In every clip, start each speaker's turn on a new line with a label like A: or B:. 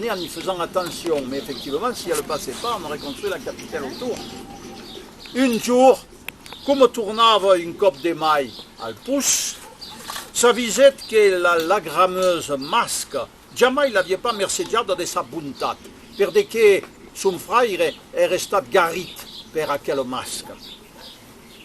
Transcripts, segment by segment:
A: en y faisant attention. Mais effectivement, si elle ne passait pas, on aurait construit la capitale autour. Un jour, come tornava un cop de mai al pus, s'avisait que la lagrammeuse masca jamais l'avait pas merceggiata de sa bontat, perché son frère era stat garit per aquel masca.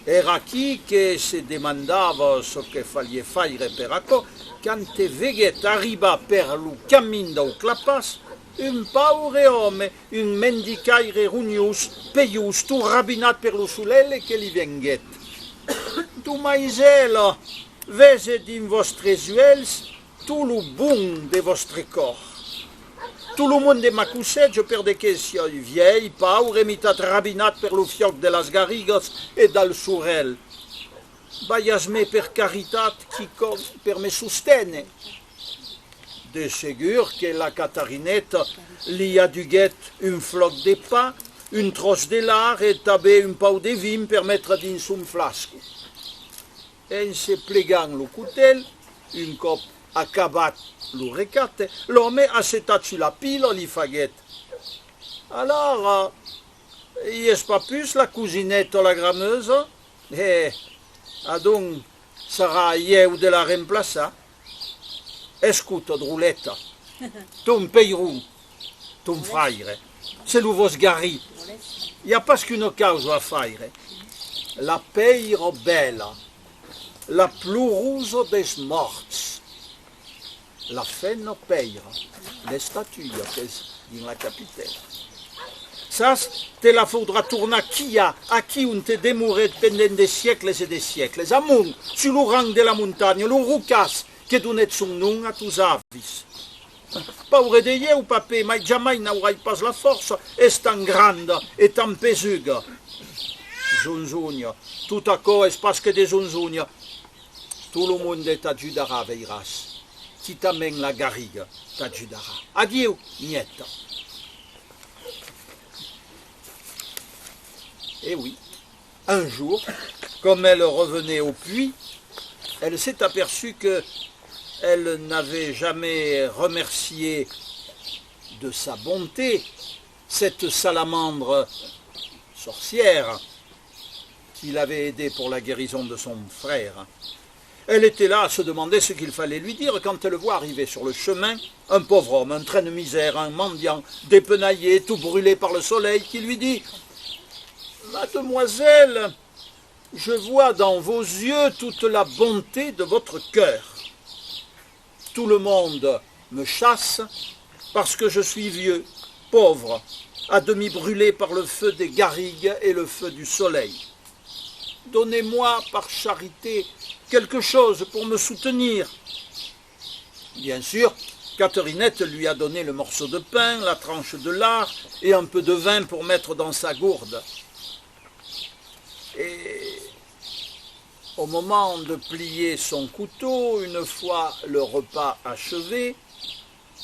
A: Era qui che si demandava ce che fallait faire per acco, quand veguet arriba per lo cammin del clapas, un pauvre homme, un mendicaire rugnos, peius, tout rabinat per lo soleil che li venguet. Tu maisela, vese din vostres uels, tout lo bon de vostre cor. Tout le monde m'accusait, je perdais que si vieille, pauvre, mitat rabinat per lo fioc de las garrigues et dal surel. Baiasme per caritat qui per me sostene. De segur que la Catarinette li aduguet un floc de pa, un tros de lard et també un pau de vin per mettre dins un flasco. En se plegant lo coutel, un cop acabat lo recate, l'homme assetat sur la pile li faguet. Alors, y est pas plus la cousinette la grammeuse? Donc, sarà ieu de la remplaçar. Escuta, druleta, ton peiron, ton frère, c'est le vos gari. Il n'y a pas qu'une cause à faire. La peire belle, la plus rouge des morts. La fenne peire, les statues dans la capitale. Ça, te la faudra tourner à qui on te démourait pendant des siècles et des siècles. Amunt, sur le rang de la montagne, le roucas, que donne son nom à tous avis. Pauvre de Dieu, papé, mais jamais n'aurai pas la force, est tan grande et tan pesuga. Zonzugna, tout à coup, est parce que des zonzugna, tout le monde t'ajudera, veilleras. Qui t'amène la garrigue, t'ajudera. Adieu, nieta. Et oui, un jour, comme elle revenait au puits, elle s'est aperçue que elle n'avait jamais remercié de sa bonté cette salamandre sorcière qui l'avait aidée pour la guérison de son frère. Elle était là à se demander ce qu'il fallait lui dire quand elle voit arriver sur le chemin un pauvre homme, un train de misère, un mendiant, dépenaillé, tout brûlé par le soleil, qui lui dit « Mademoiselle, je vois dans vos yeux toute la bonté de votre cœur. Tout le monde me chasse parce que je suis vieux, pauvre, à demi brûlé par le feu des garrigues et le feu du soleil. Donnez-moi par charité quelque chose pour me soutenir. » Bien sûr, Catherinette lui a donné le morceau de pain, la tranche de lard et un peu de vin pour mettre dans sa gourde. Et au moment de plier son couteau, une fois le repas achevé,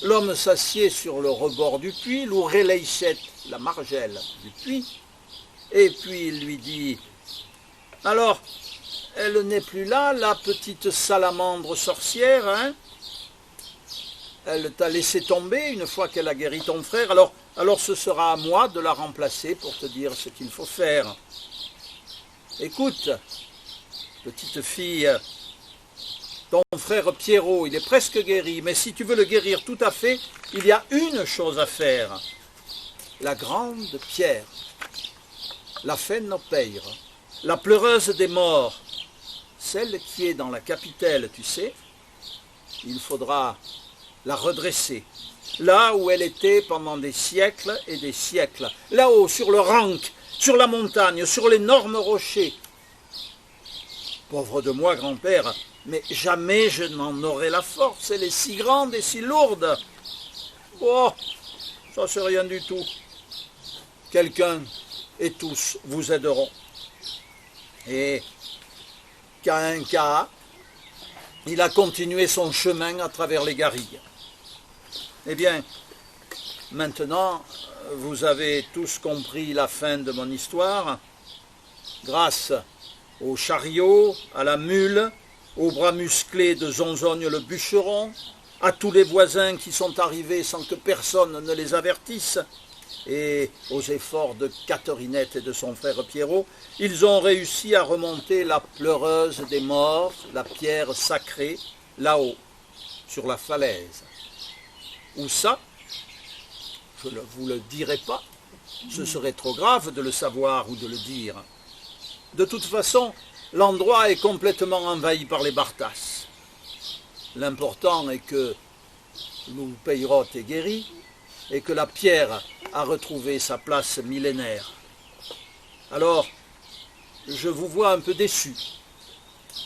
A: l'homme s'assied sur le rebord du puits, l'oreilleissette, la margelle du puits, et puis il lui dit « Alors, elle n'est plus là, la petite salamandre sorcière, hein? Elle t'a laissé tomber une fois qu'elle a guéri ton frère, alors ce sera à moi de la remplacer pour te dire ce qu'il faut faire. Écoute, petite fille, ton frère Pierrot, il est presque guéri, mais si tu veux le guérir tout à fait, il y a une chose à faire. La grande pierre, la Fennopeire, la pleureuse des morts, celle qui est dans la capitale, tu sais, il faudra la redresser, là où elle était pendant des siècles et des siècles, là-haut, sur le ranc, sur la montagne, sur l'énorme rocher. Pauvre de moi, grand-père, mais jamais je n'en aurai la force, elle est si grande et si lourde. Oh, ça c'est rien du tout. Quelqu'un et tous vous aideront. Et Caïnca, il a continué son chemin à travers les garrigues. Eh bien, maintenant, vous avez tous compris la fin de mon histoire. Grâce au chariot, à la mule, aux bras musclés de Zonzogne le bûcheron, à tous les voisins qui sont arrivés sans que personne ne les avertisse, et aux efforts de Catherinette et de son frère Pierrot, ils ont réussi à remonter la pleureuse des morts, la pierre sacrée, là-haut, sur la falaise. Où ça? Je ne vous le dirai pas, ce serait trop grave de le savoir ou de le dire. De toute façon, l'endroit est complètement envahi par les Bartas. L'important est que nous Peyrot est guéri et que la pierre a retrouvé sa place millénaire. Alors, je vous vois un peu déçu.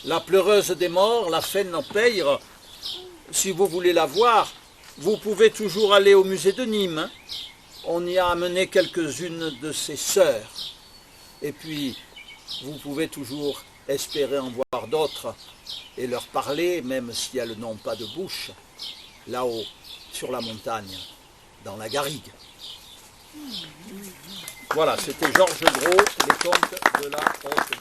A: La pleureuse des morts, la Fenn-Peyre, si vous voulez la voir, vous pouvez toujours aller au musée de Nîmes. On y a amené quelques-unes de ses sœurs. Et puis, vous pouvez toujours espérer en voir d'autres et leur parler, même si elles n'ont pas de bouche, là-haut, sur la montagne, dans la garrigue. Voilà, c'était Georges Gros, les contes de la Haute